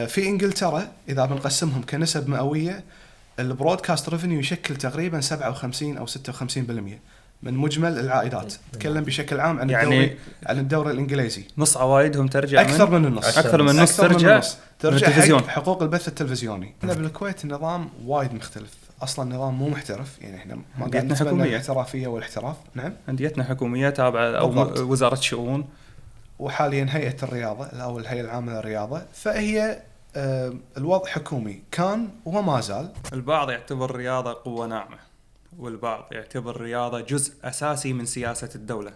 في إنجلترا إذا بنقسمهم كنسب مئوية، البرودكاست ريفينيو يشكل تقريبا 57 أو 56% من مجمل العائدات. تكلم بشكل عام عن يعني عن الدوري الإنجليزي. نص عوائدهم ترجع أكثر من النص، أكثر من النص ترجع ترجع حقوق البث التلفزيوني. هنا بالكويت النظام وايد مختلف، أصلا نظام مو محترف، يعني إحنا ما قاعد نتبنى الاحترافية والاحتراف. نعم، أنديتنا حكومية تابعة أو وزارة الشؤون، وحاليا هيئة الرياضة أو الهيئة العامة للرياضة، فهي الوضع حكومي كان وما زال. البعض يعتبر الرياضة قوة ناعمة، والبعض يعتبر الرياضة جزء أساسي من سياسة الدولة.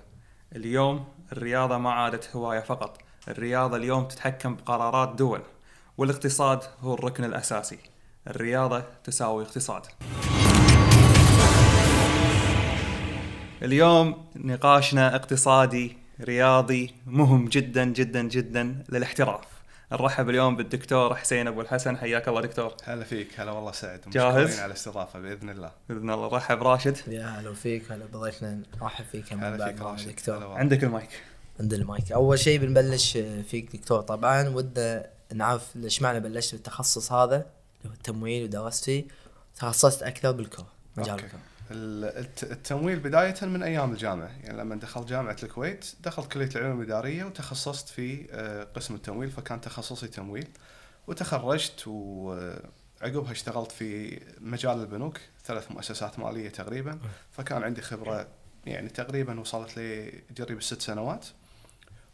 اليوم الرياضة ما عادت هواية فقط، الرياضة اليوم تتحكم بقرارات دول، والاقتصاد هو الركن الأساسي. الرياضة تساوي اقتصاد. اليوم نقاشنا اقتصادي رياضي مهم جدا جدا جدا للاحتراف. نرحب اليوم بالدكتور حسين أبو الحسن. حياك الله دكتور. هلا فيك. هلا والله سعد. جاهز؟ مشكورين على الاستضافة بإذن الله. بإذن الله. رحب راشد. يا هلا فيك. هلا بضيفنا نرحب فيك من بعد دكتور. عندك المايك. عند المايك. أول شيء بنبلش فيك دكتور، طبعا ودنا نعرف ليش معنى بلشت بالتخصص هذا اللي هو التمويل ودرست فيه، تخصصت أكثر بالكرة، مجال الكرة. التمويل بداية من أيام الجامعة، يعني لما دخلت جامعة الكويت دخلت كلية العلوم الإدارية وتخصصت في قسم التمويل، فكان تخصصي تمويل. وتخرجت وعقبها اشتغلت في مجال البنوك، 3 مؤسسات مالية تقريبا، فكان عندي خبرة يعني تقريبا وصلت لي قريب 6 سنوات.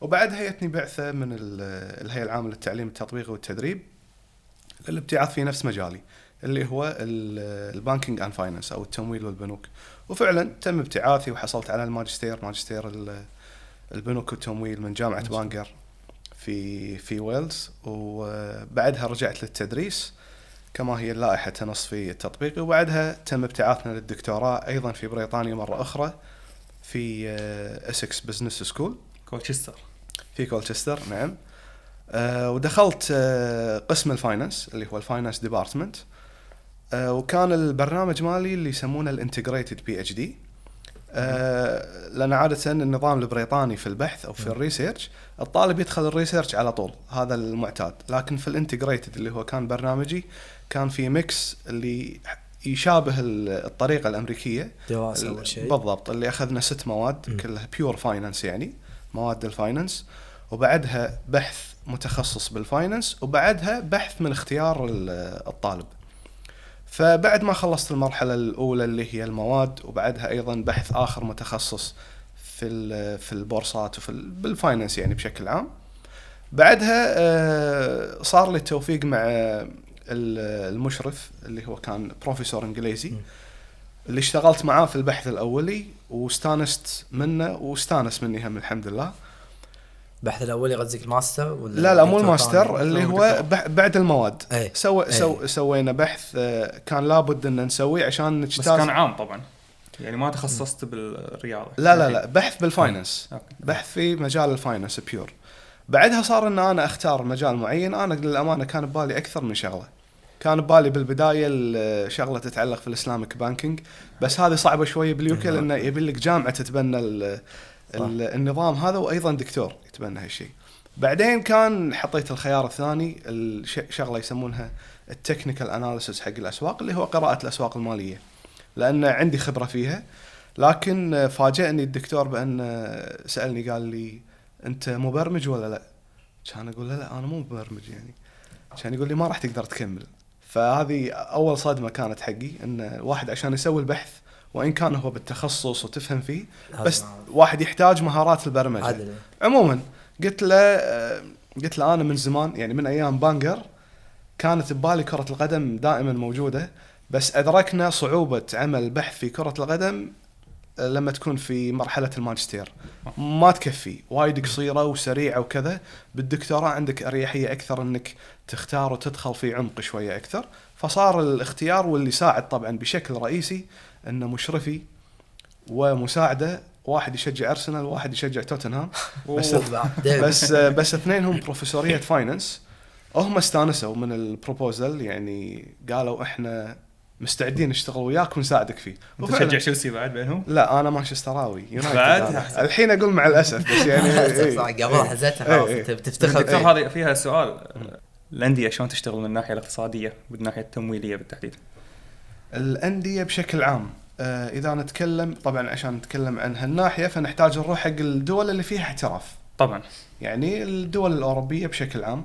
وبعدها جتني بعثة من الهيئة العامة للتعليم التطبيقي والتدريب للابتعاث في نفس مجالي اللي هو البانكينج اند فاينانس او التمويل والبنوك. وفعلا تم ابتعاثي وحصلت على ماجستير البنوك والتمويل من جامعة بانجر في ويلز. وبعدها رجعت للتدريس كما هي اللائحة تنص في التطبيقي. وبعدها تم ابتعاثنا للدكتوراه ايضا في بريطانيا مرة اخرى في اسكس بزنس سكول في كولتشستر. نعم. ودخلت قسم الفاينانس اللي هو الفاينانس ديبارتمنت. وكان البرنامج مالي اللي يسمونه الانتجريتد بي اتش دي، لأن عادة النظام البريطاني في البحث أو في الريسيرش الطالب يدخل الريسيرش على طول، هذا المعتاد. لكن في الانتجريتد اللي هو كان برنامجي كان في ميكس اللي يشابه الطريقة الأمريكية بالضبط، اللي أخذنا 6 مواد كلها بيور فاينانس، يعني مواد الفاينانس، وبعدها بحث متخصص بالفاينانس، وبعدها بحث من اختيار الطالب. فبعد ما خلصت المرحلة الأولى اللي هي المواد، وبعدها أيضا بحث آخر متخصص في البورصات وفي بالفاينانس يعني بشكل عام. بعدها صار لي التوفيق مع المشرف اللي هو كان بروفيسور إنجليزي اللي اشتغلت معاه في البحث الأولي، واستانست منه واستانس مني هم الحمد لله. البحث الأولي قصدك الماستر ولا؟ لا مو الماستر، اللي هو بعد المواد. سوينا بحث كان لابد ان نسويه عشان نجتاز. بس كان عام طبعا، يعني ما تخصصت بالرياضة. لا بحث بالفاينانس. بحث في مجال الفاينانس بيور. بعدها صار ان انا اختار مجال معين. انا للامانه كان ببالي اكثر من شغله. كان ببالي بالبدايه شغله تتعلق في الاسلامك بانكينج، بس هذه صعبه شويه باليوكي لانه يبي لك جامعه تتبنى النظام هذا، وايضا دكتور يتبنى هالشيء. بعدين كان حطيت الخيار الثاني الشغله يسمونها التكنيكال اناليسيس حق الاسواق، اللي هو قراءه الاسواق الماليه، لان عندي خبره فيها. لكن فاجأني الدكتور بان سالني قال لي انت مبرمج ولا لا؟ كان اقول له لا انا مو مبرمج يعني. كان يقول لي ما راح تقدر تكمل. فهذه اول صدمه كانت حقي، ان الواحد عشان يسوي البحث وإن كان هو بالتخصص وتفهم فيه، بس واحد يحتاج مهارات البرمجة عموما. قلت له أنا من زمان يعني من أيام بانجر كانت ببالي كرة القدم دائما موجودة، بس أدركنا صعوبة عمل بحث في كرة القدم لما تكون في مرحلة الماجستير، ما تكفي، وايد قصيرة وسريعة وكذا. بالدكتوراه عندك أريحية أكثر أنك تختار وتدخل في عمق شوية أكثر. فصار الاختيار، واللي ساعد طبعا بشكل رئيسي أن مشرفي ومساعدة، واحد يشجع أرسنال وواحد يشجع توتنهام، بس اثنينهم بروفيسورية فاينانس. هم استانسوا من البروبوزل، يعني قالوا احنا مستعدين نشتغل وياك ونساعدك فيه. تشجع تشيلسي بعد بينهم؟ لا انا مانشستراوي يونايتد الحين اقول مع الاسف، بس يعني قبل حزتها خلاص بتفتخر. دكتور هذه فيها سؤال، الانديه شلون تشتغل من الناحيه الاقتصاديه والناحيه التمويليه بالتحديد؟ الأندية بشكل عام إذا نتكلم طبعا عشان نتكلم عن هالناحية فنحتاج نروح حق الدول اللي فيها احتراف. طبعا يعني الدول الأوروبية بشكل عام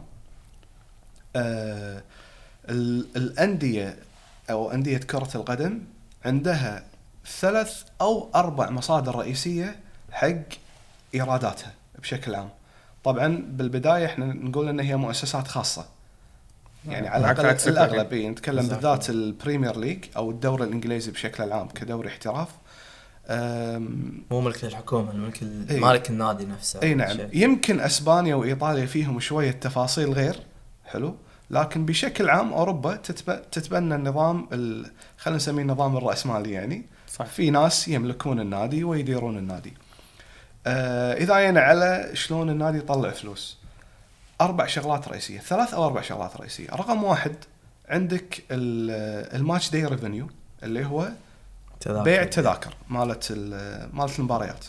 الأندية أو أندية كرة القدم عندها 3 أو 4 مصادر رئيسية حق إيراداتها بشكل عام. طبعا بالبداية احنا نقول ان هي مؤسسات خاصة، يعني على الأقل الأغلب نتكلم بالذات البريمير ليج أو الدوري الإنجليزي بشكل عام كدوري احتراف. مو ملك الحكومة، ملك مالك النادي نفسه. اي نعم. يمكن اسبانيا وايطاليا فيهم شوية تفاصيل غير حلو، لكن بشكل عام اوروبا تتبنى النظام خلينا نسميه النظام الرأسمالي. يعني صح. في ناس يملكون النادي ويديرون النادي. اذا جينا على شلون النادي يطلع فلوس، 4 شغلات رئيسية، 3 أو 4 شغلات رئيسية. رقم 1 عندك الماتش داي ريفينيو اللي هو بيع التذاكر مالت المباريات.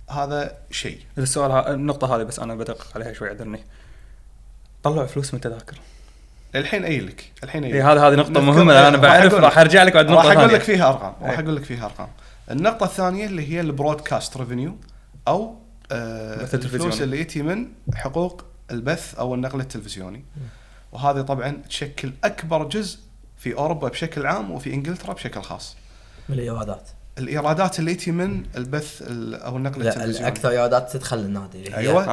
هذا شيء. السؤال النقطة هذه بس أنا بدقق عليها شوي، عذرني. طلعوا فلوس من التذاكر الحين أيلك هذه نقطة مهمة. أنا بعرف راح أرجع لك بعد نقطة ثانية. راح أقول لك فيها أرقام. النقطة الثانية اللي هي البرودكاست ريفينيو أو الفلوس اللي يتي من حقوق البث أو النقل التلفزيوني. وهذه طبعا تشكل أكبر جزء في أوروبا بشكل عام وفي إنجلترا بشكل خاص من الإيرادات اللي يتي من البث أو النقل التلفزيوني. أكثر إيرادات تدخل النادي. أيوة.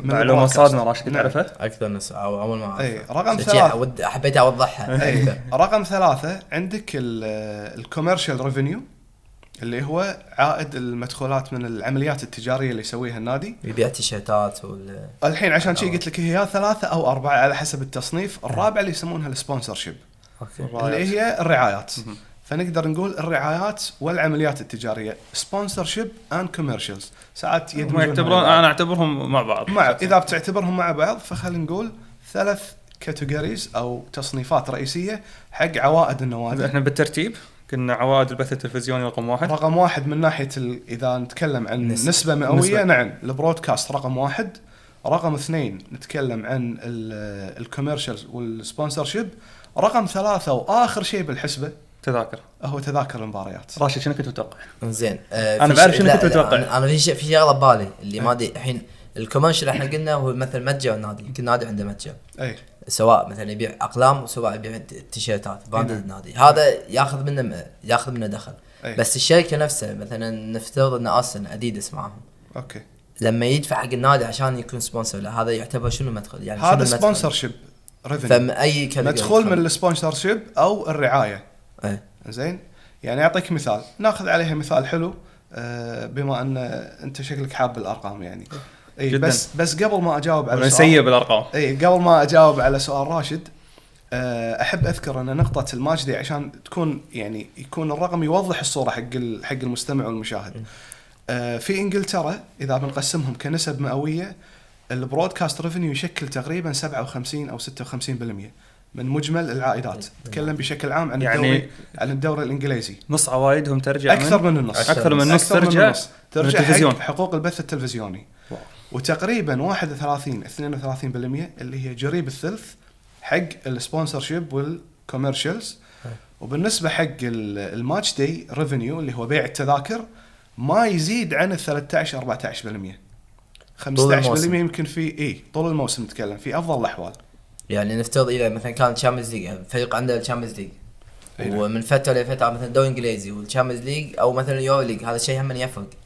معلومة صادمة راشد تعرفها؟ أكثر نسبة أو أول ما رقم 3 حبيت أوضحها. رقم 3 عندك الكوميرشال ريفينيو اللي هو عائد المدخولات من العمليات التجارية اللي يسويها النادي. يبيع تيشيرتات الحين عشان شيء قلت لك هي 3 أو 4 على حسب التصنيف. الرابعة اللي يسمونها السبونسرشيب اللي هي الرعايات. فنقدر نقول الرعايات والعمليات التجارية sponsorship and commercials ساعات يعتبرون. أنا أعتبرهم مع بعض. إذا بتعتبرهم مع بعض فخلينا نقول 3 كاتيجوريز أو تصنيفات رئيسية حق عوائد النوادي. إحنا بالترتيب كنا عوائد البث التلفزيوني رقم 1 من ناحية إذا نتكلم عن نسبة مئوية. نعم البرودكاست رقم 1. رقم 2 نتكلم عن الكوميرشالز والسبونسرشيب. رقم 3 وآخر شيء بالحسبة هو تذاكر المباريات. راشد شنو كنت متوقع؟ زين انا بعرف شنو كنت متوقع. انا في شغله ببالي اللي ما ادري الحين. الكوميرشال احنا قلنا هو مثل متجر النادي. يمكن النادي عنده متجر سواء مثلا يبيع اقلام وسواء يبيع تيشيرتات براند النادي. هذا ياخذ منه دخل. بس الشركه نفسها مثلا نفترض ان اصلا اديداس معهم اوكي لما يدفع حق النادي عشان يكون سبونسر هذا يعتبر شنو مدخل؟ يعني هذا سبونسرشيب ريفينيو. اي مدخول من السبونسرشيب او الرعايه. زين يعني اعطيك مثال ناخذ عليها مثال حلو بما ان انت شكلك حاب الارقام يعني. اي بس قبل ما اجاوب على سيء بالارقام. قبل ما اجاوب على سؤال راشد احب اذكر ان نقطه الماتش دي عشان تكون يعني يكون الرقم يوضح الصوره حق المستمع والمشاهد. في انجلترا اذا بنقسمهم كنسب مئويه البرودكاست ريفينيو يشكل تقريبا 57 او 56% من مجمل العائدات. نتكلم بشكل عام عن يعني عن الدوري الانجليزي. نص عوائدهم ترجع اكثر من النص. اكثر من النص ترجع حق حقوق البث التلفزيوني. وتقريبا 32% اللي هي جريب الثلث حق السبونسرشيب والكوميرشالز. وبالنسبه حق الماتش داي ريفينيو اللي هو بيع التذاكر ما يزيد عن 13-14%. 15% يمكن في طول الموسم نتكلم في افضل الاحوال. يعني نفترض اذا مثلا كان تشامبيونز ليج فريق عنده الشامبيونز ليج ومن فتره لفتره مثلا دوري انجليزي والشامبيونز ليج او مثلا اليورو ليج هذا الشيء هم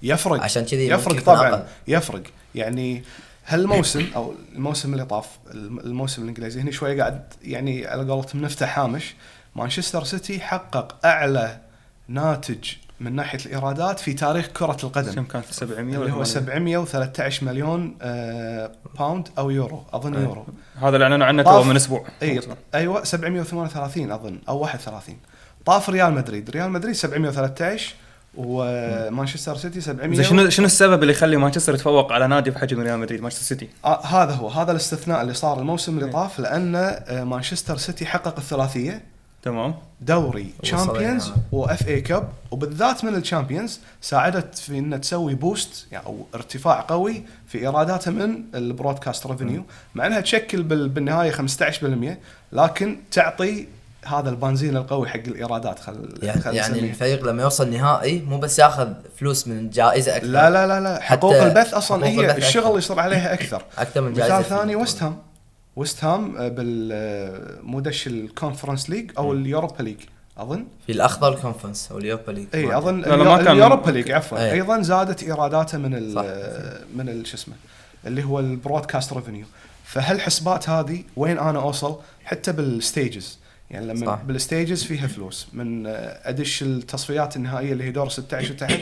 يفرق عشان كذي يفرق طبعا يفرق. يعني هالموسم او الموسم اللي طاف الموسم الانجليزي هنا شويه قاعد يعني على قولتهم نفتح هامش. مانشستر سيتي حقق اعلى ناتج من ناحيه الايرادات في تاريخ كره القدم. كم كانت 700 اللي هو 713 مليون باوند او يورو اظن يورو. هذا اللي اعلنوا عنه تو من اسبوع. ايوه 738 اظن او 31. طاف ريال مدريد 713 ومانشستر سيتي 700. شنو السبب اللي يخلي مانشستر يتفوق على نادي بحجم ريال مدريد مانشستر سيتي؟ هذا الاستثناء اللي صار الموسم اللي طاف لان مانشستر سيتي حقق الثلاثيه تمام. دوري تشامبيونز واف اي كاب، وبالذات من الشامبيونز ساعدت في ان تسوي بوست يعني او ارتفاع قوي في ايراداتها من البرودكاست ريفينيو، مع انها تشكل بالنهايه 15%، لكن تعطي هذا البنزين القوي حق الايرادات. يعني الفريق لما يوصل نهائي مو بس ياخذ فلوس من جائزه اكثر، لا حقوق البث اصلا هي الشغل يصير عليها اكثر من جائزه. مثال ثاني ويست هام بالمودش الكونفرنس ليج او اليوروبا ليج، اظن في الاخضر الكونفرنس او اليوروبا ليج، اي اظن اليوروبا ليج عفوا، ايضا زادت ايراداته من شو اسمه اللي هو البرودكاست ريفينيو. فهالحسبات هذه وين انا اوصل حتى بالستيجز، يعني لما بالستيجز فيها فلوس من ادش التصفيات النهائيه اللي هي دور 16 وتحت،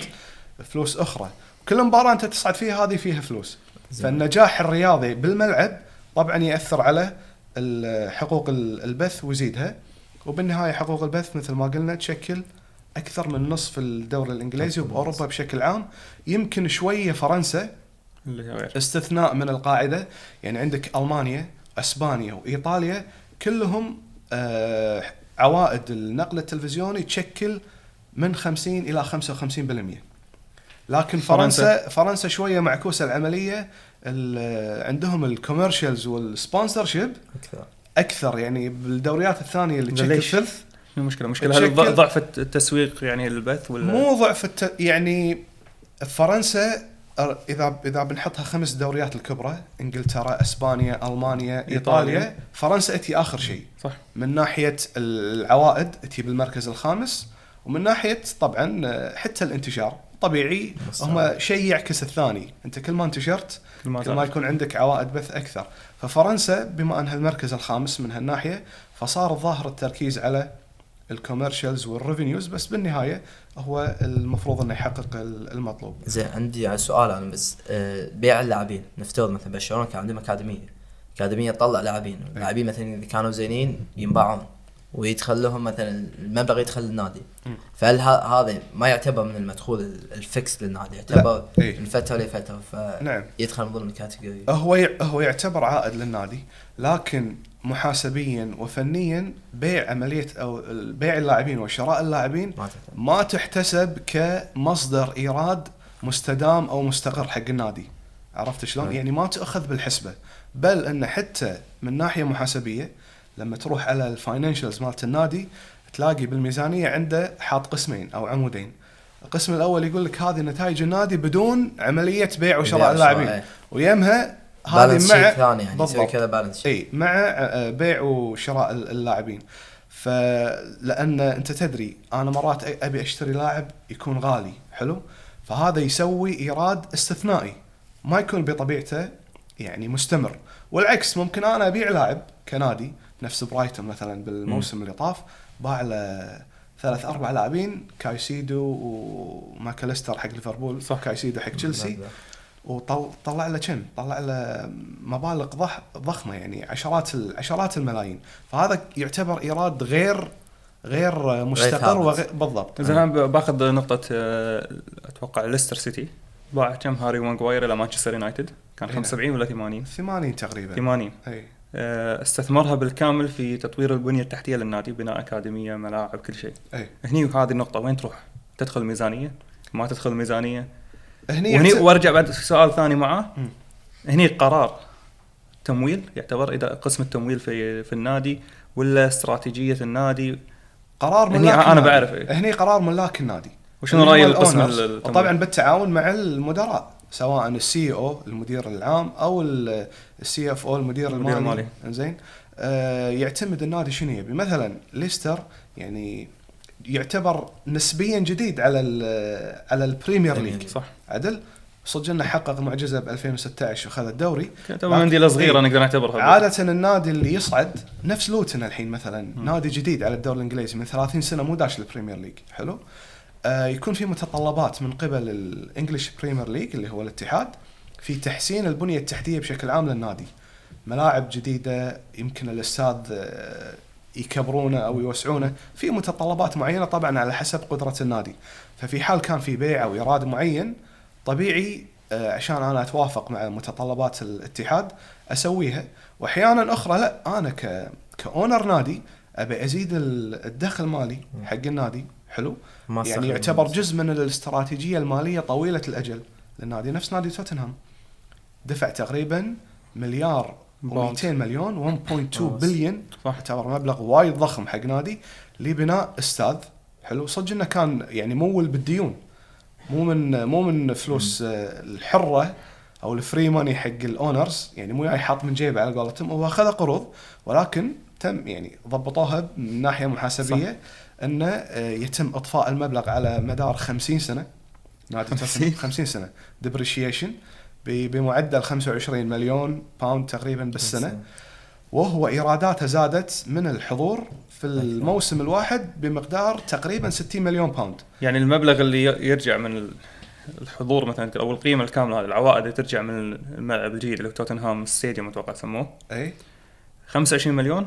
فلوس اخرى كل مباراه انت تصعد فيها هذه فيها فلوس. فالنجاح الرياضي بالملعب طبعا يأثر على حقوق البث ويزيدها، وبالنهاية حقوق البث مثل ما قلنا تشكل أكثر من نصف الدوري الإنجليزي وبأوروبا بشكل عام. يمكن شوية فرنسا استثناء من القاعدة، يعني عندك ألمانيا أسبانيا وإيطاليا كلهم عوائد النقل التلفزيوني تشكل من 50 إلى 55%، لكن فرنسا شوية معكوسة العملية، عندهم الكوميرشالز والسبونسرشيب أكثر يعني بالدوريات الثانية اللي تشكل ثلث. مشكلة هل ضعف التسويق يعني للبث ولا مو ضعف يعني فرنسا إذا بنحطها 5 دوريات الكبرى، إنجلترا أسبانيا ألمانيا إيطاليا، فرنسا أتي آخر شيء صح من ناحية العوائد، أتي بالمركز الخامس، ومن ناحية طبعا حتى الانتشار طبيعي هم شيء يعكس الثاني، أنت كل ما انتشرت كل ما يكون عندك عوائد بث أكثر. ففرنسا بما أنها المركز الخامس من هالناحية فصار الظاهر التركيز على الكوميرشالز والريفينيوز، بس بالنهاية هو المفروض أنه يحقق المطلوب. زين عندي على سؤال أنا بس، بيع اللاعبين نفترض مثلا برشلونة كان عندهم أكاديمية تطلع لاعبين مثلا إذا كانوا زينين ينباعون ويدخل لهم مثلا المبلغ يدخل للنادي، فهل هذا ما يعتبر من المدخول الفكس للنادي، يعتبر من فترة لفترة فيدخل من ضمن الكاتيجوري؟ هو يعتبر عائد للنادي، لكن محاسبيا وفنيا بيع عملية أو بيع اللاعبين وشراء اللاعبين ما تحتسب كمصدر إيراد مستدام أو مستقر حق النادي. عرفت شلون؟ يعني ما تأخذ بالحسبة، بل أن حتى من ناحية محاسبية لما تروح على الفاينانشالز مالت النادي تلاقي بالميزانية عنده حاط قسمين أو عمودين. القسم الأول يقول لك هذه نتائج النادي بدون عملية بيع وشراء اللاعبين، ويمها هذه مع ثاني يعني يسوي كذا بالانس مع بيع وشراء اللاعبين. فلأن أنت تدري أنا مرات أبي أشتري لاعب يكون غالي حلو، فهذا يسوي إيراد استثنائي ما يكون بطبيعته يعني مستمر. والعكس ممكن أنا أبيع لاعب كنادي نفس برايتون مثلا بالموسم اللي طاف باع له 3-4 لاعبين، كايسيدو وماكاليستر حق ليفربول، كايسيدو حق تشيلسي، وطلع له مبالغ ضخمة يعني عشرات الملايين. فهذا يعتبر إيراد غير مستقر بالضبط. إذا أنا باخذ نقطة أتوقع ليستر سيتي باع كم هاري ماغواير إلى مانشستر يونايتد، كان 75 ولا 80 تقريبا 80. استثمرها بالكامل في تطوير البنية التحتية للنادي، بناء أكاديمية ملاعب كل شيء. هني هذه النقطة وين تروح؟ تدخل ميزانية ما تدخل ميزانية وهني وارجع بعد سؤال ثاني معه. هني قرار تمويل يعتبر إذا قسم التمويل في النادي ولا استراتيجية النادي قرار ملاك أنا النادي. بعرف هني قرار ملاك النادي. وشنو رأي القسم التمويل؟ طبعا بالتعاون مع المدراء سواء السي او المدير العام او السي اف او المدير المالي. زين يعتمد النادي شنو يبي. مثلا ليستر يعني يعتبر نسبيا جديد على البريمير ليج صح عدل صدقنا حقق معجزه ب 2016 وخذ الدوري. طبعا منديله صغيره نقدر نعتبرها. عاده النادي اللي يصعد نفس لوتن الحين مثلا نادي جديد على الدوري الانجليزي من 30 سنه مو داش البريمير ليج حلو. يكون في متطلبات من قبل الانجليش بريمير ليج اللي هو الاتحاد في تحسين البنيه التحتيه بشكل عام للنادي، ملاعب جديده يمكن الاستاد يكبرونه او يوسعونه في متطلبات معينه طبعا على حسب قدره النادي. ففي حال كان في بيع او ايراد معين طبيعي عشان انا اتوافق مع متطلبات الاتحاد اسويها. واحيانا اخرى لا انا كاونر نادي ابي ازيد الدخل المالي حق النادي، حلو، ما يعني استخدم يعتبر المنصب. جزء من الاستراتيجية المالية طويلة الأجل للنادي. نفس نادي توتنهام دفع تقريبا مليار و200 مليون 1.2 بليون، يعتبر مبلغ وايد ضخم حق نادي لبناء استاد، حلو. صدق انه كان يعني مول بالديون، مو من فلوس الحرة او الفري ماني حق الاونرز، يعني مو جاي حاط من جيبه على قولتهم، هو اخذ قروض ولكن تم يعني ضبطوها من ناحية محاسبية انه يتم اطفاء المبلغ على مدار 50 سنة. نادي توتنهام 50 سنة ديبريشيشن بمعدل 25 مليون باوند تقريبا بالسنة، وهو ايراداته زادت من الحضور في الموسم الواحد بمقدار تقريبا 60 مليون باوند. يعني المبلغ اللي يرجع من الحضور مثلا او القيمه الكامله، هذه العوائد اللي ترجع من الملعب الجديد اللي هو توتنهام ستاديوم اتوقع سموه، اي 25 مليون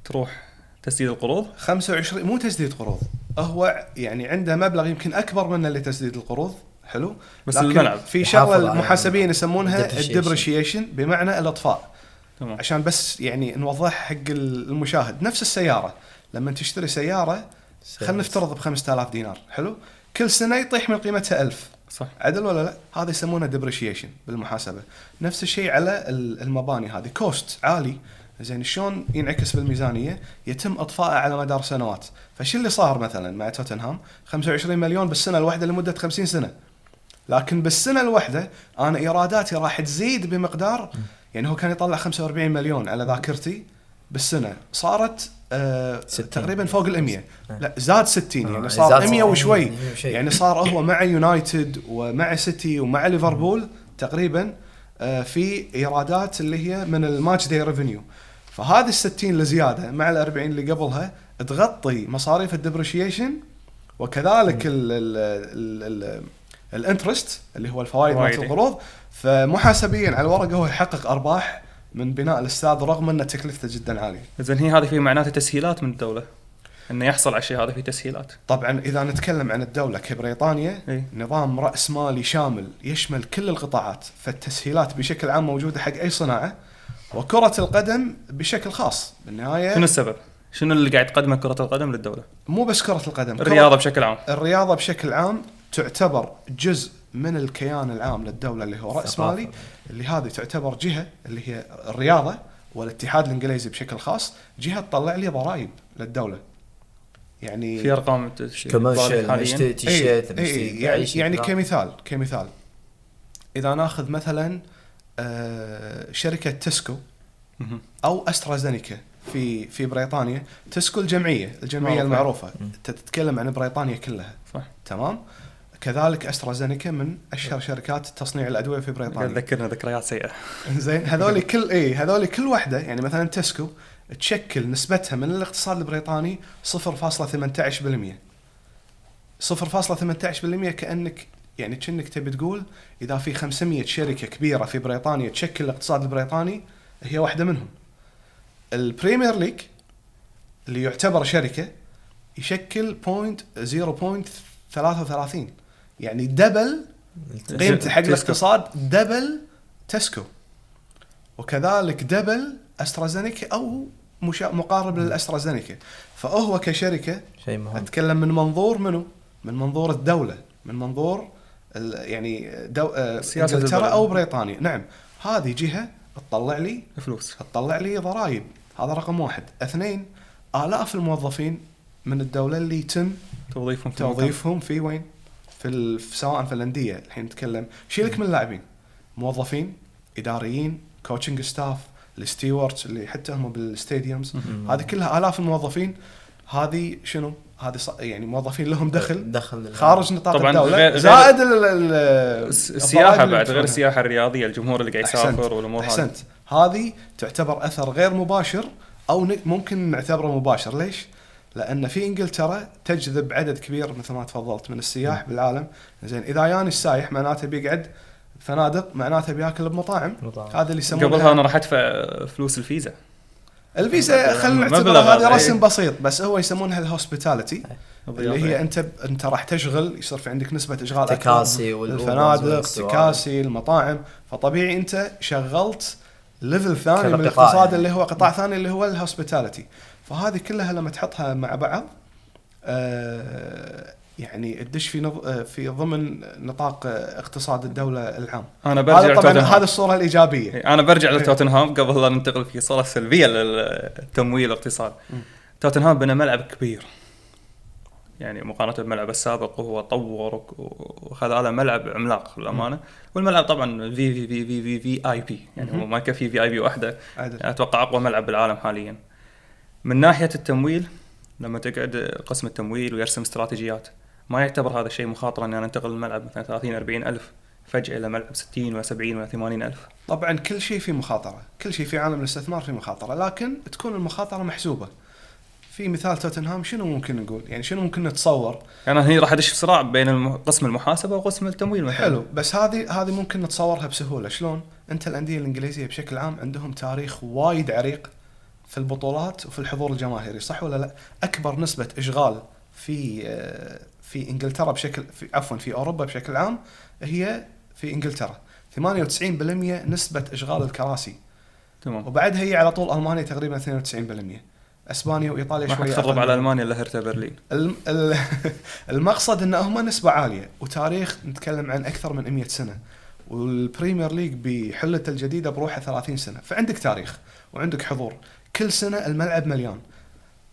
تروح تسديد القروض. 25 مو تسديد قروض، هو يعني عنده مبلغ يمكن اكبر من اللي تسديد القروض، حلو، بس الملعب في شغله المحاسبين يسمونها الديبريشيشن بمعنى الاطفاء. تمام. عشان بس يعني نوضح حق المشاهد، نفس السياره لما تشتري سياره خلينا نفترض ب 5000 دينار، حلو، كل سنه يطيح من قيمتها 1000، صح، عدل ولا لا؟ هذا يسمونه ديبريشيشن بالمحاسبه. نفس الشيء على المباني، هذه كوست عالي، زين شلون ينعكس بالميزانيه؟ يتم اطفائه على مدار سنوات. فشو اللي صار مثلا مع توتنهام؟ 25 مليون بالسنه الواحده لمده 50 سنه، لكن بالسنه الواحده انا ايراداتي راح تزيد بمقدار، يعني هو كان يطلع 45 مليون على ذاكرتي بالسنه، صارت تقريبا فوق ال100، لا زاد 60، يعني صار 100 وشوي، يعني صار هو مع يونايتد ومع سيتي ومع ليفربول تقريبا في ايرادات اللي هي من الماتش داي ريفينيو. فهذه ال60 الزياده مع ال40 اللي قبلها تغطي مصاريف الديبريشيشن، وكذلك الانترست اللي هو الفوائد مال القروض. فمحاسبيا على الورق هو يحقق ارباح من بناء الاستاد رغم ان تكلفته جدا عاليه. اذا هي هذه في معناته تسهيلات من الدوله انه يحصل على شيء، هذا في تسهيلات. طبعا اذا نتكلم عن الدوله كبريطانيا نظام راس مالي شامل يشمل كل القطاعات، فالتسهيلات بشكل عام موجوده حق اي صناعه، وكره القدم بشكل خاص. بالنهايه شنو السبب؟ شنو اللي قاعد تقدمه كره القدم للدوله؟ مو بس كره القدم، الرياضه بشكل عام. الرياضه بشكل عام تعتبر جزء من الكيان العام للدوله اللي هو راس مالي، اللي هذه تعتبر جهه اللي هي الرياضه والاتحاد الانجليزي بشكل خاص، جهه تطلع لي ضرائب للدوله. يعني في ارقام كوميرشال تيشيرت يعني كمثال اذا ناخذ مثلا شركه تسكو او استرازينيكا في بريطانيا. تسكو الجمعيه المعروفه، تتكلم عن بريطانيا كلها، صح، تمام. كذلك استرازينيكا من اشهر شركات تصنيع الادويه في بريطانيا. ذكرنا ذكريات سيئه. زين هذول كل واحده، يعني مثلا تسكو تشكل نسبتها من الاقتصاد البريطاني 0.18%. 0.18% كأنك يعني كأنك تبي تقول إذا في 500 شركة كبيرة في بريطانيا تشكل الاقتصاد البريطاني، هي واحدة منهم. البريمير ليج اللي يعتبر شركة يشكل 0.33، يعني دبل قيمة حق الاقتصاد، دبل تسكو، وكذلك دبل أسترازينيكا أو مقارب للأسترازينيكا. فهو كشركة أتكلم من منظور منه، من منظور الدولة، من منظور يعني إنجلترا أو بريطانيا. نعم، هذه جهة تطلع لي فلوس، تطلع لي ضرائب، هذا رقم واحد. 2 آلاف الموظفين من الدولة اللي يتم توظيفهم في وين؟ في سواء في الأندية. الحين نتكلم شيلك من اللاعبين، موظفين إداريين، كوتشنج ستاف، الستيوردز اللي حتى هم بالستاديومز، هذه كلها آلاف الموظفين. هذه شنو؟ هذه يعني موظفين لهم دخل خارج نطاق الدولة، زائد السياحة بعد، غير السياحة الرياضية، الجمهور اللي قاعد يسافر والأمور هذه. هذه تعتبر أثر غير مباشر أو ممكن نعتبره مباشر. ليش؟ لأن في إنجلترا تجذب عدد كبير مثل ما تفضلت من السياح بالعالم. زين إذا ياني السايح معناته بيقعد فنادق، معناته بياكل بمطاعم. هذا اللي يسمونه قبلها أنا راح أدفع فلوس الفيزا خلينا نعتبر هذا رسم بسيط، بس هو يسمونها الهوسبيتاليتي، اللي هي انت راح تشغل، يصير في عندك نسبة اشغال تكاسي والفنادق، تكاسي المطاعم، فطبيعي انت شغلت ليفل ثاني من الاقتصاد اللي هو قطاع ثاني اللي هو الهوسبيتاليتي. فهذه كلها لما تحطها مع بعض يعني تدش في ضمن نطاق اقتصاد الدولة العام. أنا برجع طبعا هذه الصورة الإيجابية. أنا برجع لتوتنهام قبل لا ننتقل في صورة سلبية للتمويل والاقتصاد. توتنهام بنى ملعب كبير يعني مقارنة بالملعب السابق، وهو طور وخذ هذا ملعب عملاق للأمانة. والملعب طبعا في اي بي يعني ما كفي في اي بي واحدة، أتوقع أقوى ملعب بالعالم حاليا. من ناحية التمويل لما تقعد قسم التمويل ويرسم استراتيجيات، ما يعتبر هذا الشيء مخاطرة أن أنا أنتقل الملعب مثلا 30-40 ألف فجأة إلى ملعب 60 و70 و80 ألف. طبعا كل شيء في مخاطرة، كل شيء في عالم الاستثمار في مخاطرة، لكن تكون المخاطرة محسوبة. في مثال توتنهام شنو ممكن نقول يعني شنو ممكن نتصور؟ يعني هي راح ادش في صراع بين قسم المحاسبة وقسم التمويل مثلا. حلو، بس هذه ممكن نتصورها بسهولة. شلون؟ أنت الأندية الإنجليزية بشكل عام عندهم تاريخ وايد عريق في البطولات وفي الحضور الجماهيري، صح ولا لا؟ أكبر نسبة إشغال في إنجلترا في أوروبا بشكل عام هي في إنجلترا، 98% نسبة إشغال الكراسي. تمام. وبعدها هي على طول ألمانيا تقريبا 92%. اسبانيا وايطاليا شويه تقرب على المانيا اللي هرتا برلين. المقصد ان هم نسبه عاليه وتاريخ نتكلم عن اكثر من 100 سنه، والبريمير ليج بحلته الجديده بروحه 30 سنه، فعندك تاريخ وعندك حضور، كل سنه الملعب مليان.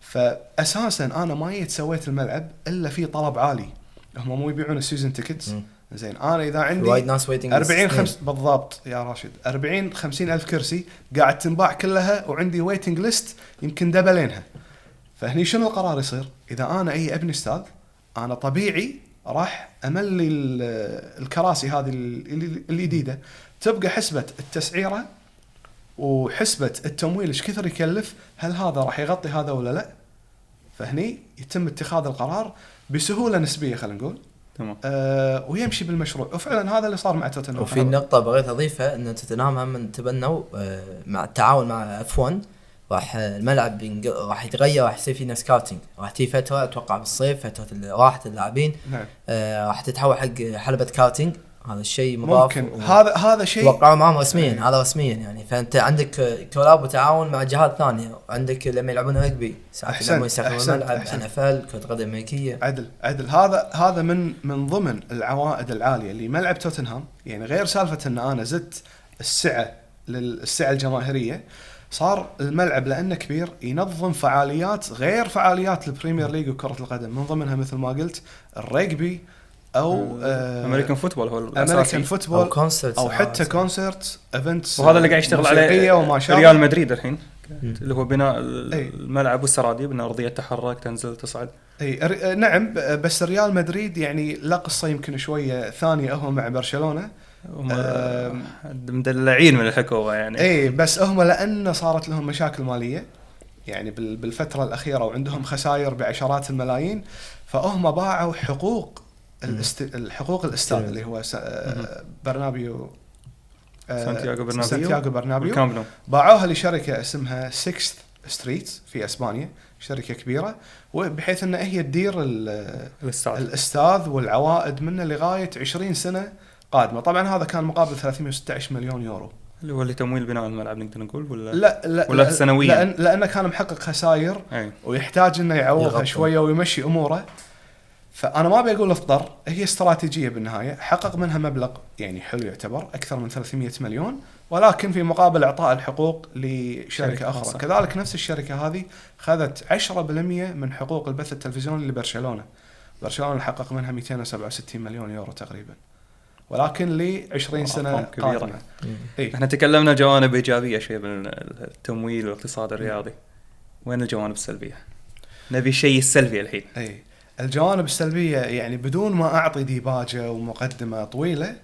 فاساسا انا ما جيت سويت الملعب الا في طلب عالي، هم مو يبيعون السيزون تيكتس. زين انا اذا عندي 40 بالضبط يا راشد 40-50 ألف كرسي قاعد تنباع كلها وعندي ويتنج ليست يمكن دبلينها، فهني شنو القرار يصير؟ إذا أنا أي ابن استاذ أنا طبيعي راح أملي الكراسي هذه الجديدة، تبقى حسبة التسعيرة وحسبة التمويل إيش كثر يكلف، هل هذا راح يغطي هذا ولا لا؟ فهني يتم اتخاذ القرار بسهولة نسبية خلينا نقول. تمام. ويمشي بالمشروع، وفعلا هذا اللي صار مع توتنهام. وفي نقطة بغيت أضيفها أن توتنهام هم تبنوا مع التعاون مع F1 راح الملعب راح يتغير، راح يصير فيه سكاوتينج، راح تيجي فترة أتوقع بالصيف فترة راحة اللاعبين. نعم. راح تتحول حق حلبة كاوتينج. هذا الشيء مضاف ممكن هذا شيء وقعوا معهم رسميا. هذا رسميا يعني، فأنت عندك كولاب وتعاون مع جهات ثانية. عندك لما يلعبون رجبي ساعات يلعبون يستخدمون الملعب، NFL كرة قدم أمريكية. عدل هذا من ضمن العوائد العالية اللي ملعب توتنهام. يعني غير سالفة أن أنا زدت السعة للسعة الجماهيرية، صار الملعب لأنه كبير ينظم فعاليات غير فعاليات البريمير ليج وكرة القدم، من ضمنها مثل ما قلت الرجبي أو أمريكان فوتبول هو أمريكان فوتبول أو حتى كونسرت إيفنتس، وهذا اللي قاعد يشتغل عليه ريال مدريد الحين، اللي هو بناء الملعب والسراديب إن أرضية تحرك تنزل تصعد. نعم، بس ريال مدريد يعني لا قصة يمكن شوية ثانية هو مع برشلونة مدلعين من الحكومة يعني. بس هم لأن صارت لهم مشاكل مالية يعني بالفترة الأخيرة وعندهم خسائر بعشرات الملايين، فهم باعوا حقوق الحقوق الاستاد اللي هو برنابيو سانتياغو برنابيو، باعوها لشركة اسمها 6th Street في اسبانيا، شركة كبيرة، وبحيث ان هي تدير الاستاد والعوائد منه لغاية 20 سنة قادمة. طبعا هذا كان مقابل 316 مليون يورو، اللي هو لتمويل بناء الملعب نقدر نقول ولا لا سنويا، لأنه كان محقق خسائر ويحتاج انه يعوضها شوية ويمشي اموره. فأنا ما بيقول اضطر، هي استراتيجية بالنهاية، حقق منها مبلغ يعني حلو يعتبر أكثر من 300 مليون، ولكن في مقابل إعطاء الحقوق لشركة أخرى. كذلك نفس الشركة هذه خذت 10% من حقوق البث التلفزيوني لبرشلونة. برشلونة حقق منها 267 مليون يورو تقريبا، ولكن ل20 سنة قادمة. احنا تكلمنا جوانب إيجابية شوي من التمويل والاقتصاد الرياضي، وين الجوانب السلبية؟ نبي شيء السلبي الحين. الجوانب السلبية يعني بدون ما أعطي ديباجة ومقدمة طويلة،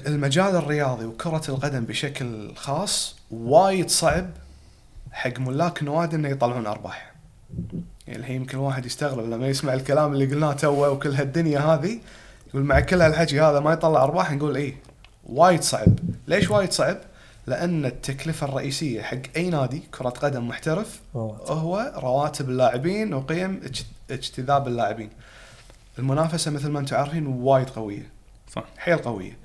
المجال الرياضي وكرة القدم بشكل خاص وايد صعب حق ملاك النوادي إنه يطلعون أرباح. يعني الحين يمكن واحد يستغرب لما يسمع الكلام اللي قلناه توه وكل هالدنيا هذه، يقول مع كل هالحكي هذا ما يطلع أرباح. نقول وايد صعب. ليش وايد صعب؟ لأن التكلفة الرئيسية حق أي نادي كرة قدم محترف هو رواتب اللاعبين وقيم اجتذاب اللاعبين. المنافسة مثل ما أنتم عارفين وايد قوية، صح، حيل قوية.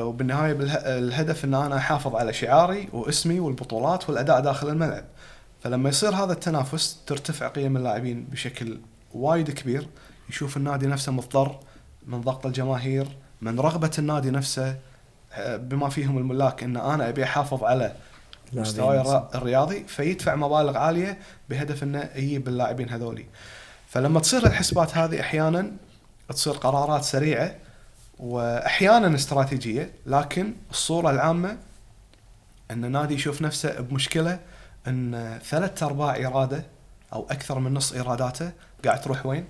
وبالنهاية الهدف أن أنا أحافظ على شعاري واسمي والبطولات والأداء داخل الملعب. فلما يصير هذا التنافس ترتفع قيم اللاعبين بشكل وايد كبير، يشوف النادي نفسه مضطر من ضغط الجماهير، من رغبة النادي نفسه بما فيهم الملاك ان انا ابي احافظ على مستواي الرياضي، فيدفع مبالغ عالية بهدف انه يجيب اللاعبين هذولي. فلما تصير الحسبات هذه احيانا تصير قرارات سريعة واحيانا استراتيجية، لكن الصورة العامة ان النادي يشوف نفسه بمشكلة ان 3/4 ايراده او اكثر من نص ايراداته قاعد تروح وين؟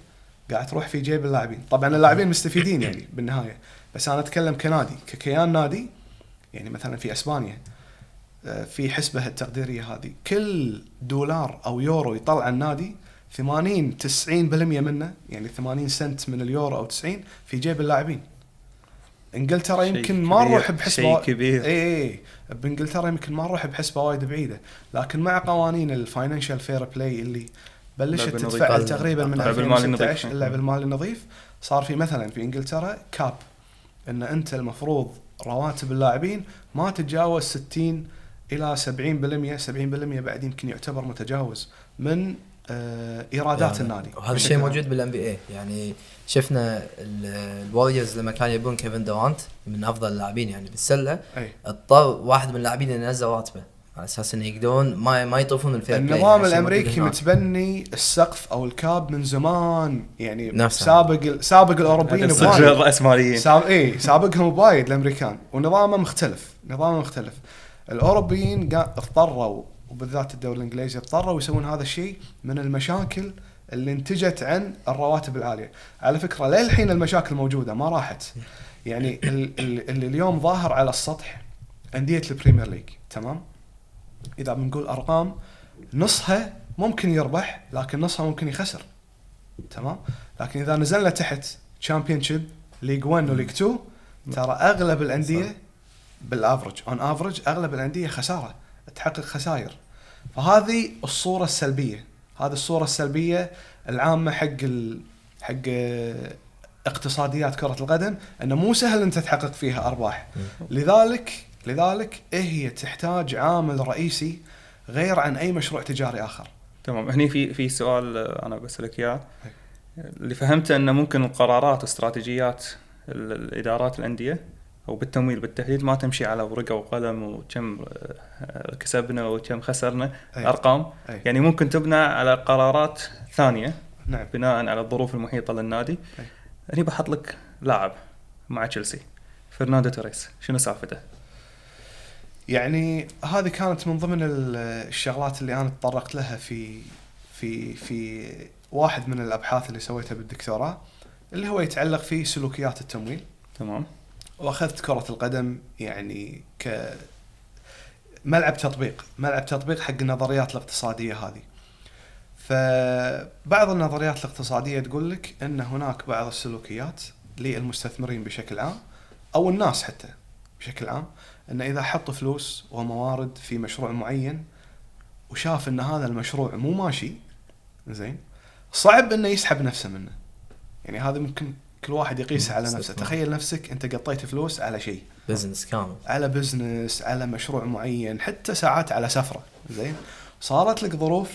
قاعد تروح في جيب اللاعبين. طبعا اللاعبين مستفيدين يعني بالنهاية، بس انا اتكلم كنادي، ككيان نادي. يعني مثلا في اسبانيا في حسبة التقديرية هذه، كل دولار او يورو يطلع النادي 80-90% منه، يعني 80 سنت من اليورو او 90 في جيب اللاعبين. انجلترا يمكن ما نروح بحسبة كبير. اي بانجلترا يمكن ما نروح بحسبة وايد بعيدة، لكن مع قوانين الفاينانشال فير بلاي اللي بلشت تتفعل تقريبا من 2016، اللعب المالي النظيف، صار في مثلا في انجلترا كاب ان انت المفروض رواتب اللاعبين ما تتجاوز 60 إلى 70%. بعد يمكن يعتبر متجاوز من إيرادات يعني النادي. وهذا الشيء موجود بالان بي اي. يعني شفنا الواريورز لما كان يبون كيفن دورانت من افضل اللاعبين يعني بالسله، اضطر واحد من اللاعبين ينزل راتبه على اساس انه يقدرون ما يطوفون الفير بلاي. النظام الامريكي متبني السقف او الكاب من زمان، يعني سابق الاوروبيين بوايد، الرأسماليين سابقهم بوايد الامريكان، ونظامه مختلف. الاوروبيين اضطروا، وبالذات الدوري الانجليزي اضطروا يسوون هذا الشيء من المشاكل اللي انتجت عن الرواتب العاليه. على فكره للحين المشاكل موجوده ما راحت. يعني اللي اليوم ظاهر على السطح انديه البريمير ليج، تمام، اذا بنقول ارقام نصها ممكن يربح لكن نصها ممكن يخسر، تمام. لكن اذا نزلنا تحت تشامبيونشيب ليج 1 وليج 2، ترى اغلب الانديه بالافرج اون افرج اغلب الانديه خساره، تحقق خسائر. فهذه الصوره السلبيه، هذه الصوره السلبيه العامه حق اقتصاديات كره القدم، انه مو سهل انت تحقق فيها ارباح. لذلك هي تحتاج عامل رئيسي غير عن اي مشروع تجاري اخر. تمام. هني في سؤال انا بسالك اياه. اللي فهمته انه ممكن القرارات واستراتيجيات الادارات الانديه او بالتمويل بالتحديد ما تمشي على ورقه وقلم وكم كسبنا وكم خسرنا ارقام. يعني ممكن تبنى على قرارات ثانيه. نعم. بناء على الظروف المحيطه للنادي. هني بحط لك لاعب مع تشيلسي فرناندو توريس، شنو سالفته؟ يعني هذه كانت من ضمن الشغلات اللي انا تطرقت لها في واحد من الابحاث اللي سويتها بالدكتوراه، اللي هو يتعلق في سلوكيات التمويل. تمام. واخذت كرة القدم يعني كملعب تطبيق حق النظريات الاقتصادية هذه. فبعض النظريات الاقتصادية تقول لك ان هناك بعض السلوكيات للمستثمرين بشكل عام او الناس حتى بشكل عام، ان اذا حط فلوس وموارد في مشروع معين وشاف ان هذا المشروع مو ماشي زين، صعب انه يسحب نفسه منه. يعني هذا ممكن كل واحد يقيسها على نفسه. تخيل نفسك انت قطيت فلوس على شيء، بزنس كامل، على بزنس، على مشروع معين، حتى ساعات على سفرة زين، صارت لك ظروف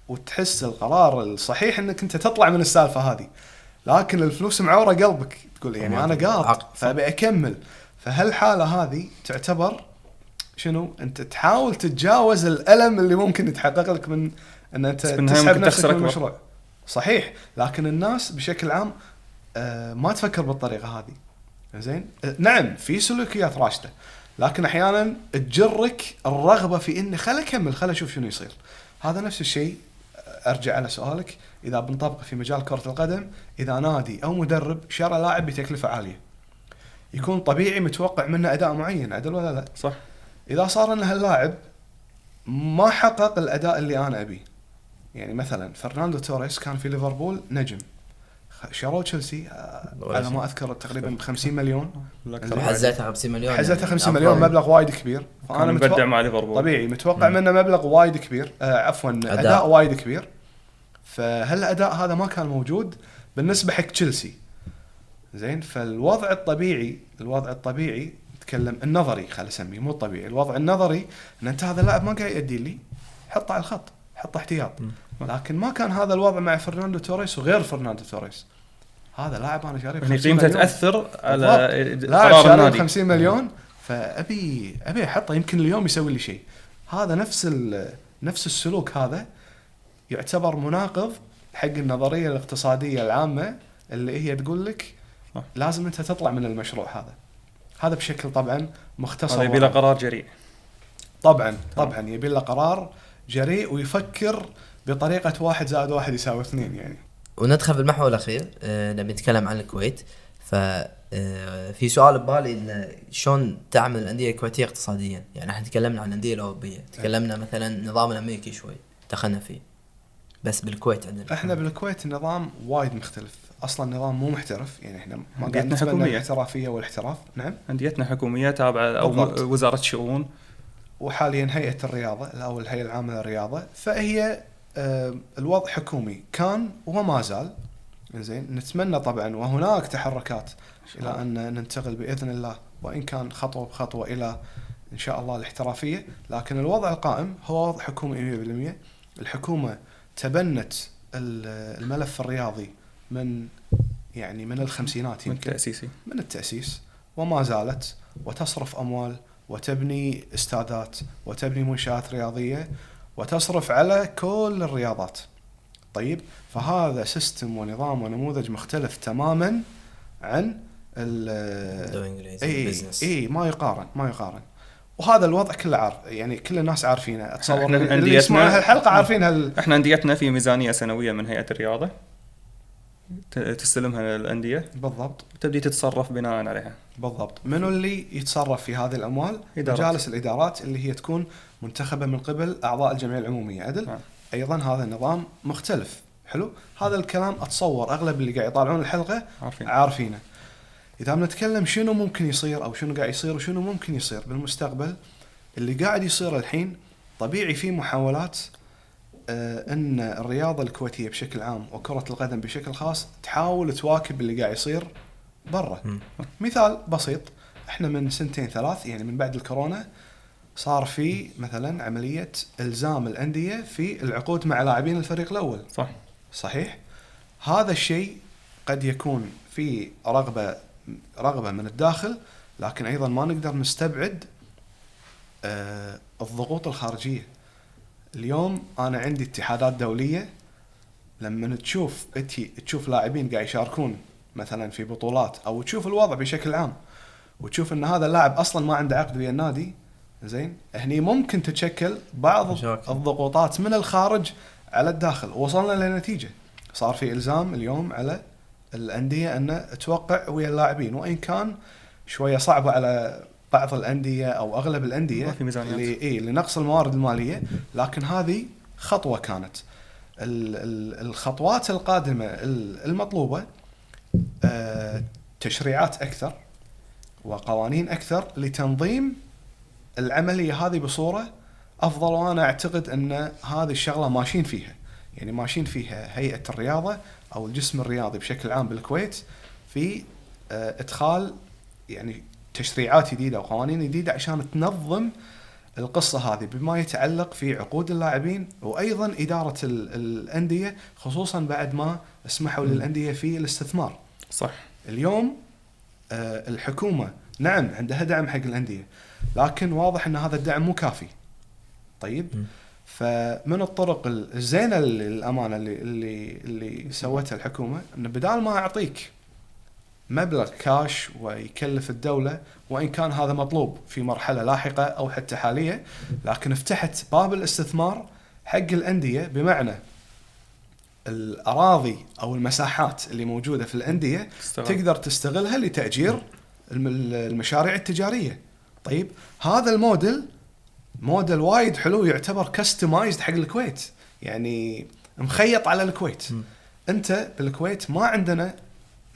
وتحس القرار الصحيح انك انت تطلع من السالفة هذه، لكن الفلوس معورة قلبك، تقول يعني انا قاط فابي اكمل. فهالحالة هذه تعتبر شنو؟ انت تحاول تتجاوز الألم اللي ممكن يتحقق لك من ان انت تسحب نفسك من المشروع. صحيح. لكن الناس بشكل عام ما تفكر بالطريقة هذه زين. نعم في سلوكيات راشدة، لكن احيانا تجرك الرغبة في ان خل اكمل، خل اشوف شنو يصير. هذا نفس الشيء. ارجع على سؤالك، اذا بنطبق في مجال كرة القدم، اذا نادي او مدرب شرى لاعب بتكلفة عالية، يكون طبيعي متوقع منه اداء معين، عدل ولا لا؟ صح. اذا صار ان هاللاعب ما حقق الاداء اللي انا ابيه، يعني مثلا فرناندو توريس كان في ليفربول نجم، شروه تشيلسي على ما اذكر تقريبا ب50 مليون، حزتها 50 مليون، حزتها 50 مليون، مبلغ وايد كبير. فانا متوقع مع ليفربول طبيعي متوقع منه مبلغ وايد كبير، اداء وايد كبير. فهالاداء هذا ما كان موجود بالنسبه حق تشيلسي زين. فالوضع الطبيعي نتكلم النظري، خلينا نسميه مو الطبيعي، الوضع النظري ان انت هذا اللاعب ما قاعد يؤدي لي، حطه على الخط، حط احتياط. لكن ما كان هذا الوضع مع فرناندو توريس وغير فرناندو توريس. هذا لاعب انا شاريه يعني قيمته تاثر على لاعب شاريه 50 مليون، فابي احطه يمكن اليوم يسوي لي شيء. هذا نفس السلوك هذا يعتبر مناقض حق النظريه الاقتصاديه العامه اللي هي تقول لك لازم انت تطلع من المشروع هذا بشكل طبعا مختصر. يبي له قرار جريء طبعا يبي له قرار جريء ويفكر بطريقه 1 زائد 1 يساوي 2 يعني. وندخل في المحور الأخير نبي نتكلم عن الكويت. في سؤال ببالي إن شلون تعمل الأندية الكويتية اقتصاديا؟ يعني احنا تكلمنا عن الأندية الأوروبية، تكلمنا مثلا النظام الأمريكي شوي دخلنا فيه، بس بالكويت عندنا احنا بالكويت النظام وايد مختلف. اصلا نظام مو محترف، يعني احنا ما قاعد نتبنى الاحترافيه والاحتراف. نعم، انديتنا حكوميه تابعه او وزاره الشؤون، وحاليا هيئه الرياضه او الهيئه العامه للرياضه، فهي الوضع حكومي كان وما زال. زين، نتمنى طبعا وهناك تحركات الى ان ننتقل باذن الله، وان كان خطوه بخطوه الى ان شاء الله الاحترافيه. لكن الوضع القائم هو وضع حكومي 100%. الحكومه تبنت الملف الرياضي من الخمسينات يمكن، من التأسيس وما زالت، وتصرف أموال وتبني استادات وتبني منشآت رياضية وتصرف على كل الرياضات. طيب، فهذا سيستم ونظام ونموذج مختلف تماما عن ما يقارن. وهذا الوضع كله عارف، يعني كل الناس عارفينه. اتصور اللي يسمعون هالحلقه عارفين احنا انديتنا في ميزانيه سنويه من هيئه الرياضه تستلمها الانديه بالضبط، وتبدي تتصرف بناء عليها. بالضبط. منو اللي يتصرف في هذه الاموال؟ مجالس الادارات اللي هي تكون منتخبه من قبل اعضاء الجمعيه العموميه. عدل ايضا هذا النظام مختلف. حلو، هذا الكلام اتصور اغلب اللي قاعد يطالعون الحلقه عارفينه. إذا بنتكلم شنو ممكن يصير أو شنو قاعد يصير وشنو ممكن يصير بالمستقبل، اللي قاعد يصير الحين طبيعي في محاولات أن الرياضة الكويتية بشكل عام وكرة القدم بشكل خاص تحاول تواكب اللي قاعد يصير برا. مثال بسيط، احنا من 2-3 يعني من بعد الكورونا صار في مثلا عملية إلزام الأندية في العقود مع لاعبين الفريق الأول. صحيح، هذا الشيء قد يكون في رغبة من الداخل، لكن أيضا ما نقدر نستبعد الضغوط الخارجية. اليوم أنا عندي اتحادات دولية، لما تشوف لاعبين قاعد يشاركون مثلا في بطولات أو تشوف الوضع بشكل عام وتشوف أن هذا اللاعب أصلا ما عنده عقد ويا النادي، زين، هني ممكن تتشكل بعض الضغوطات من الخارج على الداخل. وصلنا لنتيجة، صار في إلزام اليوم على الأندية أن توقع ويا اللاعبين، وإن كان شوية صعبة على بعض الأندية أو أغلب الأندية لنقص الموارد المالية، لكن هذه خطوة كانت. الخطوات القادمة المطلوبة تشريعات أكثر وقوانين أكثر لتنظيم العملية هذه بصورة أفضل. وأنا أعتقد أن هذه الشغلة ماشين فيها هيئة الرياضة أو الجسم الرياضي بشكل عام بالكويت في إدخال يعني تشريعات جديدة وقوانين جديدة عشان تنظم القصة هذه بما يتعلق في عقود اللاعبين وأيضا إدارة الأندية، خصوصا بعد ما اسمحوا للأندية في الاستثمار. صح، اليوم الحكومة نعم عندها دعم حق الأندية، لكن واضح أن هذا الدعم مو كافي. طيب، فمن الطرق الزينة للأمانة اللي سوتها الحكومة أن بدال ما أعطيك مبلغ كاش ويكلف الدولة، وإن كان هذا مطلوب في مرحلة لاحقة أو حتى حالية، لكن فتحت باب الاستثمار حق الأندية، بمعنى الأراضي أو المساحات اللي موجودة في الأندية تقدر تستغلها لتأجير المشاريع التجارية. طيب، هذا موديل وايد حلو، يعتبر كستمايزد حق الكويت، يعني مخيط على الكويت. انت بالكويت ما عندنا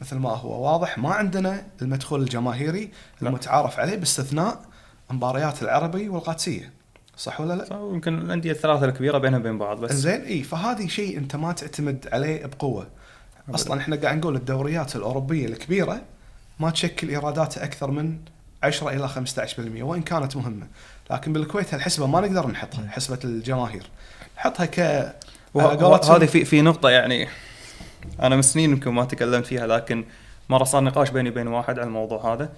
مثل ما هو واضح، ما عندنا المدخول الجماهيري المتعارف عليه باستثناء مباريات العربي والقادسية، صح ولا لا؟ صح، يمكن الأندية الثلاثة الكبيرة بينها وبين بعض بس. زين، فهذه شيء انت ما تعتمد عليه بقوة. اصلا احنا قاعد نقول الدوريات الأوروبية الكبيرة ما تشكل إيرادات أكثر من 10 إلى 15%، وإن كانت مهمة، لكن بالكويت هالحسبه ما نقدر نحطها حسبه الجماهير، نحطها هذه في نقطه يعني انا من سنين يمكن ما تكلمت فيها، لكن مره صار نقاش بيني وبين واحد على الموضوع هذا.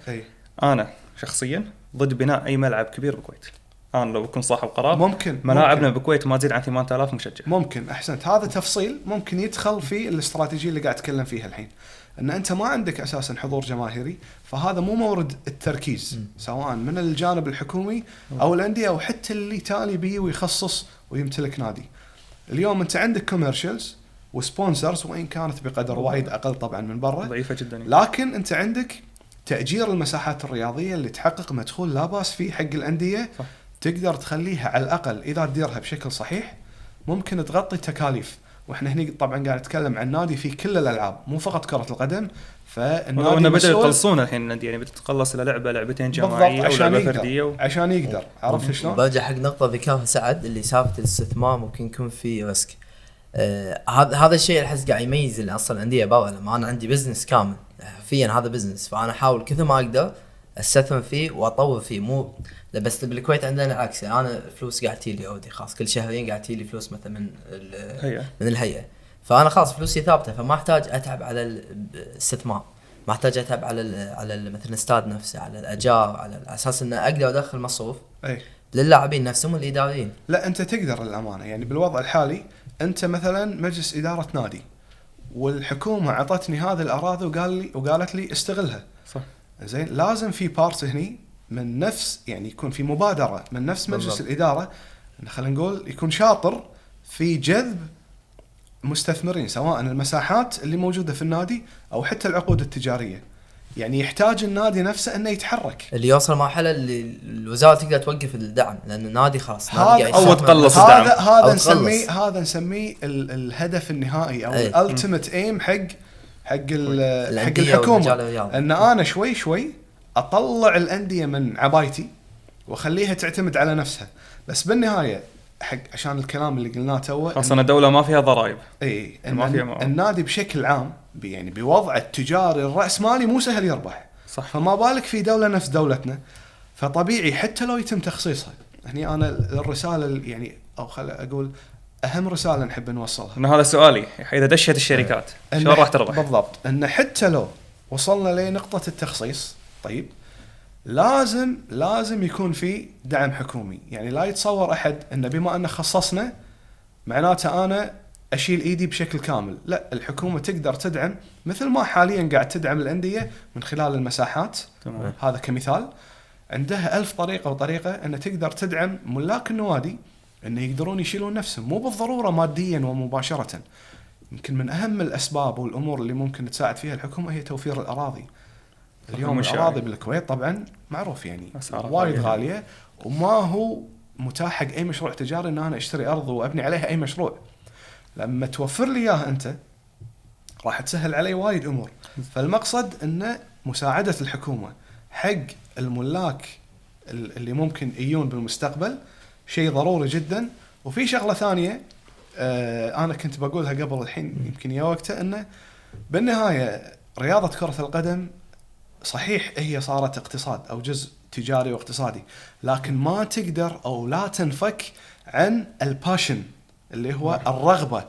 انا شخصيا ضد بناء اي ملعب كبير بالكويت. انا لو بكون صاحب قرار ممكن ملاعبنا بالكويت ما تزيد عن 8000 مشجع. ممكن احسنت، هذا تفصيل ممكن يدخل في الاستراتيجيه اللي قاعد اتكلم فيها الحين، ان انت ما عندك اساسا حضور جماهيري، فهذا مو مورد التركيز سواء من الجانب الحكومي او الانديه او حتى اللي تالي بيه ويخصص ويمتلك نادي. اليوم انت عندك كوميرشلز وسبونسرز، وان كانت بقدر وايد اقل طبعا من برا، ضعيفه جدا، لكن انت عندك تاجير المساحات الرياضيه اللي تحقق مدخول لا باس فيه حق الانديه. صح. تقدر تخليها على الاقل اذا تديرها بشكل صحيح ممكن تغطي التكاليف. واحنا هنا طبعا قاعد نتكلم عن نادي في كل الالعاب مو فقط كره القدم، فالنادي بدأ يخلصون الحين النادي، يعني بتتخلص الى لعبتين جماعيه او لعبه فرديه عشان يقدر. عرفت شلون؟ برجع حق نقطه ذكرها سعد اللي سالفه الاستثمار ممكن يكون في ريسك. هذا الشيء اللي احس قاعد يميز اصلا الانديه برا. لما انا عندي بزنس كامل حرفيا هذا بزنس، فانا احاول كثر ما اقدر استثمر فيه واطور فيه. مو بس بالكويت عندنا العكس، يعني انا فلوس قاعد تجيلي اودي خاص كل شهرين قاعد تجيلي فلوس مثلا من الهيئه، فانا خلاص فلوسي ثابته، فما احتاج اتعب على الاستثمار، ما احتاج اتعب على مثلا الاستاد نفسه، على الاجار، على اساس ان اقدر ادخل مصروف للاعبين نفسهم والاداريين. لا انت تقدر الامانه، يعني بالوضع الحالي انت مثلا مجلس اداره نادي والحكومه عطتني هذه الاراضي وقالت لي استغلها. صح. زين، لازم في بارت هني من نفس، يعني يكون في مبادره من نفس مجلس الاداره، خلينا نقول يكون شاطر في جذب مستثمرين، سواء المساحات اللي موجوده في النادي او حتى العقود التجاريه. يعني يحتاج النادي نفسه انه يتحرك، اللي يوصل مرحله اللي الوزاره تقدر توقف الدعم، لان النادي خلاص او تقلص الدعم. هذا نسميه الهدف النهائي او الالتيميت ايم حق الحكومه، ان انا شوي شوي اطلع الانديه من عبايتي واخليها تعتمد على نفسها. بس بالنهايه حق عشان الكلام اللي قلناه توه، اصلا الدوله ما فيها ضرائب. اي النادي بشكل عام يعني بوضع التجاري الرأسمالي مو سهل يربح. صح. فما بالك في دوله نفس دولتنا، فطبيعي حتى لو يتم تخصيصها. هني انا الرساله يعني او خل اقول اهم رساله نحب نوصلها، انه هذا سؤالي، اذا دشت الشركات شلون راح تربح؟ بالضبط، ان حتى لو وصلنا لنقطه التخصيص، طيب لازم يكون في دعم حكومي. يعني لا يتصور احد ان بما ان خصصنا معناته انا اشيل ايدي بشكل كامل. لا، الحكومه تقدر تدعم مثل ما حاليا قاعد تدعم الانديه من خلال المساحات. تمام. هذا كمثال. عندها 1000 طريقه وطريقه ان تقدر تدعم ملاك النوادي ان يقدرون يشيلون نفسهم، مو بالضروره ماديا ومباشره. يمكن من اهم الاسباب والامور اللي ممكن تساعد فيها الحكومه هي توفير الاراضي. اليوم الأراضي بالكويت طبعا معروف يعني وايد غالية، وما هو متاح حق أي مشروع تجاري أن أنا أشتري أرض وأبني عليها أي مشروع. لما توفر لي إياها أنت راح تسهل علي وايد أمور. فالمقصد أن مساعدة الحكومة حق الملاك اللي ممكن يجون بالمستقبل شيء ضروري جدا. وفي شغلة ثانية أنا كنت بقولها قبل الحين يمكن يا وقتها، أنه بالنهاية رياضة كرة القدم صحيح هي صارت اقتصاد أو جزء تجاري واقتصادي، لكن ما تقدر أو لا تنفك عن الباشن اللي هو الرغبة،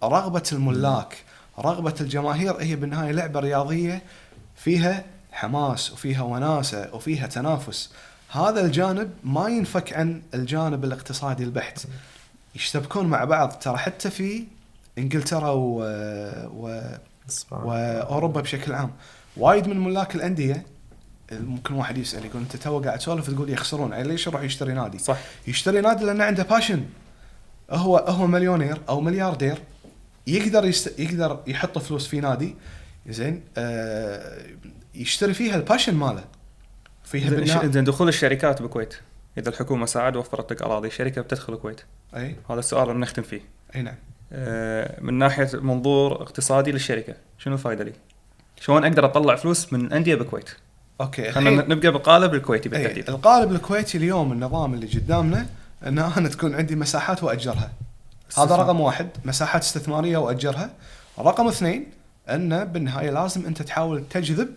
رغبة الملاك، رغبة الجماهير. هي بالنهاية لعبة رياضية فيها حماس وفيها وناسة وفيها تنافس. هذا الجانب ما ينفك عن الجانب الاقتصادي البحت. يشتبكون مع بعض. ترى حتى في إنجلترا وأوروبا بشكل عام وايد من ملاك الأندية ممكن واحد يسأل يقول أنت تو قاعد تسولف تقول يخسرون، ليش يروح يشتري نادي؟ صح. يشتري نادي لأنه عنده باشن. هو مليونير أو ملياردير يقدر يحط فلوس في نادي زين يشتري فيها الباشن ماله فيها. زين دخول الشركات بالكويت، إذا الحكومة ساعد وفرت لك أراضي، شركة بتدخل الكويت. أي هذا السؤال اللي بنختم فيه. أي نعم. من ناحية منظور اقتصادي للشركة شنو الفائدة لي؟ شلون أقدر أطلع فلوس من أندية بالكويت؟ أوكي. خلينا نبقى بالقالب الكويتي بالتحديد. القالب الكويتي اليوم النظام اللي قدامنا أن أنا تكون عندي مساحات وأجرها. هذا رقم 1، مساحات استثمارية وأجرها. رقم 2 أن بالنهاية لازم أنت تحاول تجذب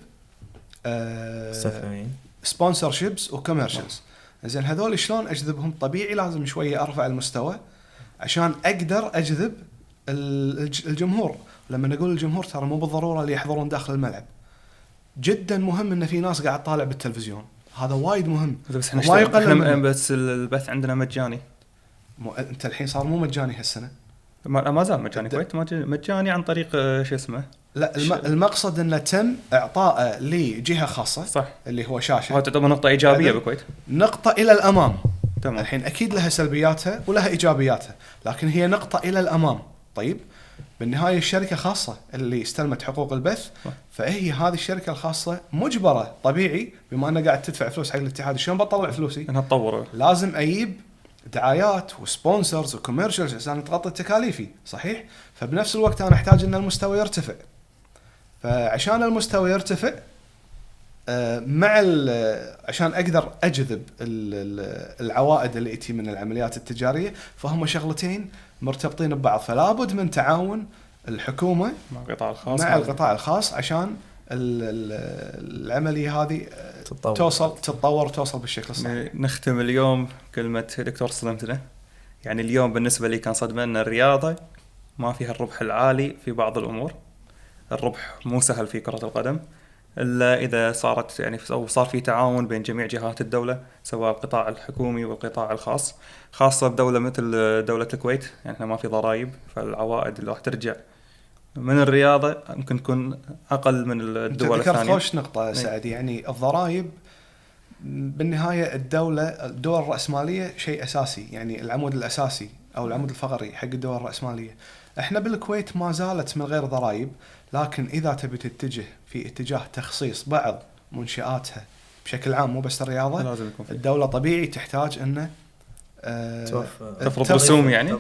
مستثمرين، سبونسرشيبس وكوميرشلز. زين هذول شلون اجذبهم؟ طبيعي لازم شويه ارفع المستوى عشان اقدر اجذب الجمهور. لما نقول الجمهور ترى مو بالضروره اللي يحضرون داخل الملعب، جدا مهم ان في ناس قاعد تطالع بالتلفزيون، هذا وايد مهم. بس احنا بس البث عندنا مجاني. انت الحين صار مو مجاني هالسنه، ما زال مجاني كويت مجاني عن طريق شو اسمه. لا المقصد انه تم اعطائه لجهه خاصه، صح، اللي هو شاشه. هو تعتبر نقطه ايجابيه بالكويت، نقطه الى الامام. تمام. الحين اكيد لها سلبياتها ولها ايجابياتها، لكن هي نقطه الى الامام. طيب بالنهايه الشركه خاصه اللي استلمت حقوق البث، فهي هذه الشركه الخاصه مجبره طبيعي بما انها قاعد تدفع فلوس حق الاتحاد. شلون بطلع فلوسي؟ انها تطور، لازم اجيب دعايات وسبونسرز وكوميرشلز عشان تغطي تكاليفي، صحيح؟ فبنفس الوقت انا احتاج ان المستوى يرتفع. فعشان المستوى يرتفع عشان اقدر اجذب العوائد اللي تجي من العمليات التجاريه، فهم شغلتين مرتبطين ببعض. فلا بد من تعاون الحكومه مع القطاع الخاص عشان العمليه هذه تتطور وتوصل بالشكل الصحيح. نختم اليوم كلمه دكتور صدمتنا. يعني اليوم بالنسبه لي كان صدمه ان الرياضه ما فيها الربح العالي في بعض الامور. الربح مو سهل في كرة القدم إلا إذا صارت يعني أو صار في تعاون بين جميع جهات الدولة، سواء القطاع الحكومي والقطاع الخاص، خاصة بدولة مثل دولة الكويت. يعني إحنا ما في ضرائب، فالعوائد اللي راح ترجع من الرياضة ممكن تكون أقل من الدول الثانية. ذكرت خوش نقطة سعد، يعني الضرائب بالنهاية الدول الرأسمالية شيء أساسي، يعني العمود الأساسي أو العمود الفقري حق الدول الرأسمالية. إحنا بالكويت ما زالت من غير ضرائب، لكن إذا تبي تتجه في اتجاه تخصيص بعض منشآتها بشكل عام مو بس الرياضة، الدولة طبيعي تحتاج أنه تفرض رسوم، يعني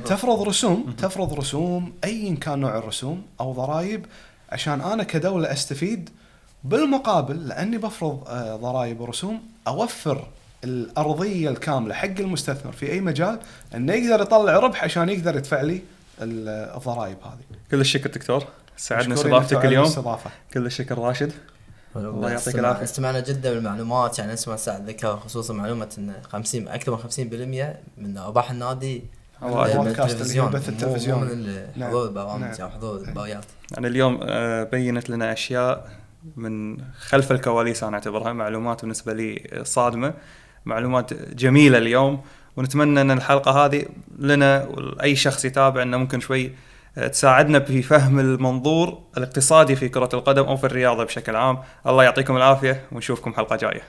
تفرض رسوم أي كان نوع الرسوم أو ضرائب، عشان أنا كدولة أستفيد بالمقابل. لأني بفرض ضرائب ورسوم أوفر الأرضية الكاملة حق المستثمر في أي مجال أنه يقدر يطلع ربح عشان يقدر يدفع لي الضرائب هذه. كل الشكر دكتور، سعدنا استضافتك اليوم. كل الشكر راشد، الله يعطيك العافية. استمعنا جدا بالمعلومات، يعني اسمع سعد ذكر خصوصا معلومة ان أكثر من 50% من أرباح النادي من التلفزيون، مو من حضور البرامج أو حضور الدوريات. يعني اليوم بينت لنا أشياء من خلف الكواليس، أنا أعتبرها معلومات بالنسبة لي صادمة، معلومات جميلة اليوم. ونتمنى أن الحلقة هذه لنا وأي شخص يتابع أنه ممكن شوي تساعدنا في فهم المنظور الاقتصادي في كرة القدم أو في الرياضة بشكل عام. الله يعطيكم العافية ونشوفكم حلقة جاية.